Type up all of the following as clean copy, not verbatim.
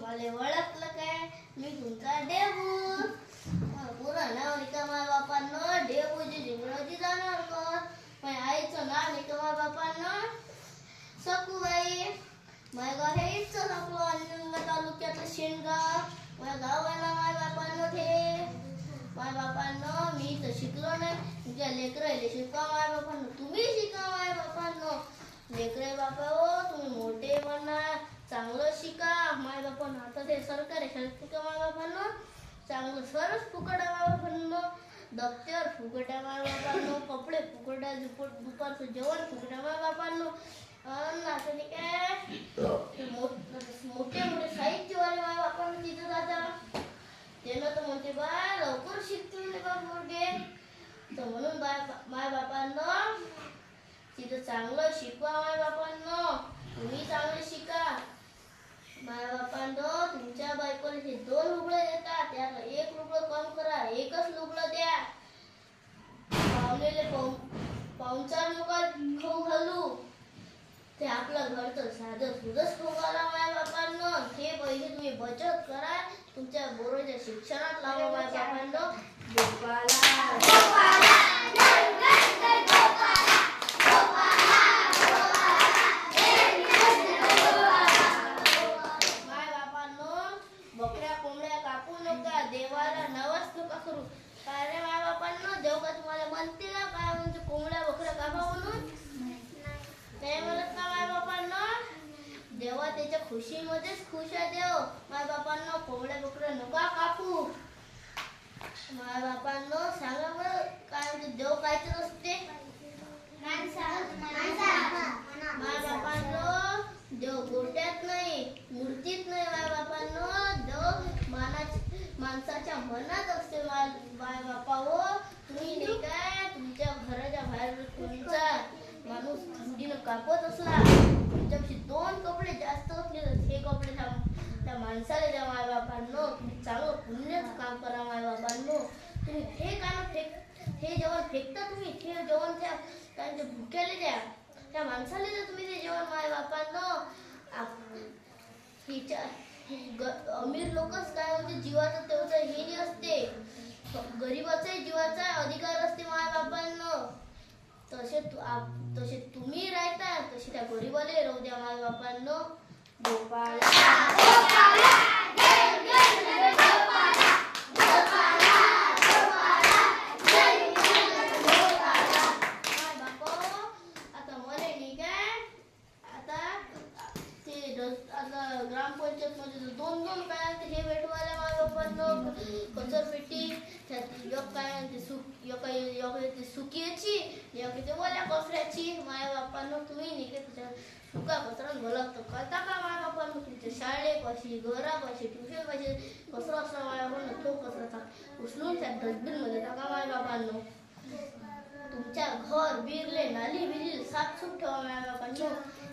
मला ओळखलं काय? मी तुमचा डेबू. पुरं नाव निका माझ्या बापांनो डेबूजी जिंगळाची जाणार कर. माझ्या आईचं नाव निका माझ्या बापांनो सखूबाई. माझ्या गाव हे इथंच आपलं अंजनगाव तालुक्यातलं शेणगाव. माझ्या गावाला माझ्या बापांनो ते. माझ्या बापांनो मी तर शिकलो नाही. तुमच्या लेकराला शिका माझ्या बापांनो. तुम्ही शिका माझ्या बापांनो. लेकरे बापा हो तुम्ही मोठे म्हणा चांगलं शिका माझ्या बापांनो. आता ते सरकारी शाळेत शिका माझ्या बापांनो. चांगलं सरस फुकट आहे माझ्या बापांनो. दप्तर फुकट आहे माझ्या बापांनो. कपडे फुकट आहे. दुपारचं जेवण फुकट आहे माझ्या बापांनो. असं नाही काय मोठे मोठे साहित्यवाले माझ्या बापांनो तिथं जातात. त्यानं तर म्हणते बा लवकर शिकतील बा पोरगे. तर म्हणून माझ्या बापांनो तिथं चांगलं शिकवा माझ्या बापांनो. तुम्ही चांगले शिका माझ्या बापांनो. तुमच्या बायकोला हे 2 लुगडं देतात त्याला 1 लुगडं कम करा. 1च लुगडं द्या. पाहुणेले पाहुणचार नका खाऊ घालू. ते आपलं घरचं साधं सुधच खाऊ घाला माझ्या बापांनो. हे पैसे तुम्ही बचत करा. तुमच्या पोराच्या शिक्षणात लावा माझ्या बापांनो. गोपाला गोपाला देवाला नवस नका करू. काय रे माझ्या बापांनो देव का तुम्हाला म्हणते का काय म्हणजे कोंबड्या बकऱ्या कापा म्हणून? नाही म्हणत का माझ्या बापांनो? देवा त्याच्या खुशीमध्येच खुश आहे देव. माझ्या बापांनो कोंबड्या बकऱ्या नका कापू. माझ्या बापांनो सांगा बरं काय म्हणजे देव कायच असते? माझ्या बापांनो देव गोट्यात नाही मूर्तीत नाही. माझ्या बापांनो देव माणसाच्या मनात असते. माझ्या बापा हो तुम्ही नाही काय तुमच्या घराच्या बाहेर तुमचा माणूस थंडीनं कापत असला तुमच्यापाशी 2 कपडे जास्त असले तर हे कपडे त्या माणसाला द्या माझ्या बापांनो. तुम्ही चांगलं पुण्यच काम करा माझ्या बापांनो. तुम्ही हे काम हे जेवण फेकता तुम्ही हे जेवण त्या त्यांच्या भुक्याला द्या. त्या माणसाला द्या तुम्ही ते जेवण माझ्या बापांनो. अमीर लोकच काय म्हणजे जीवाचं तेवढं हे नाही असते. गरीबाचाही जीवाचा अधिकार असते माझ्या बापांनो. तसे तुम्ही राहता तसे त्या गरीबाला राहू द्या माझ्या बापांनो. गोपाला ग्रामपंचायत मध्ये 2 काय हे भेटवायला माझ्या बापांनो. कचरपेटी एक काय सुकीची एक ते ओल्या कचऱ्याची माझ्या बापांनो. तुम्ही निघे सुका कचरा गलत करता का माझ्या बापांनो? तुमच्या शाळेपाशी घरापाशी ट्युशनपाशी कचरा असला माझ्या बापांनो तो कचरा उचलून त्या डस्टबिन मध्ये टाका माझ्या बापांनो. तुमच्या घर बिरले नाली बिली साफसूफ ठेवा माझ्या बापांनो.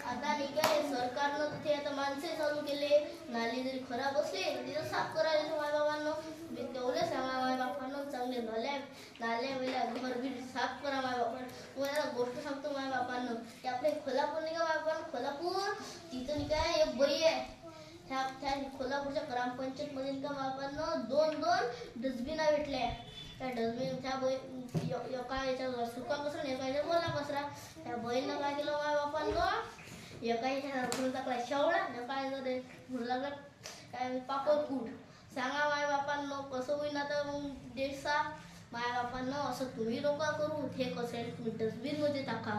आता निघाले सरकारनं तिथे आता माणसे चालू केले. नाली जरी खराब असली तिथं साफ करायला माझ्या बाबांनो. मी तेवढे सांगा माझ्या बापांनो चांगले नाल्या वेल्या घर बीर साफ करा माझ्या बापांनो. तुम्हाला गोष्ट सांगतो माझ्या बापांनो की आपल्या कोल्हापूर नाही का माझ्या बापांनो कोल्हापूर तिथं नाही काय एक बाई आहे. त्या कोल्हापूरच्या ग्रामपंचायत मध्ये का माझ्या बापांनो 2 डस्टबिन भेटल्या. त्या डस्टबिन त्या एका याच्या सुका कचरा आणि एका याच्या ओला कचरा. त्या बहीणनं काय केलं माझ्या बापांनो एका याच्या टाकला शेवळा काय लागला काय पापड कूट. सांगा माझ्या बापांनो कसं होईन आता मग देश साफ. माझ्या बापांनो असं तुम्ही लोक करू. हे कचरा तुम्ही डस्टबिन मध्ये टाका.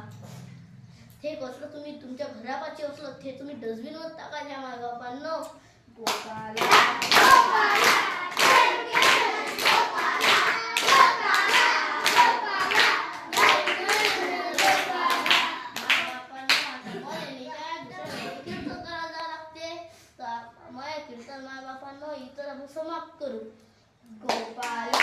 हे कचरा तुम्ही तुमच्या घरापाशी असलं ते तुम्ही डस्टबिन मध्ये टाका द्या माझ्या बापांनो. कीर्तन माझ्या बापांनो इतर समाप्त करू. गोपाला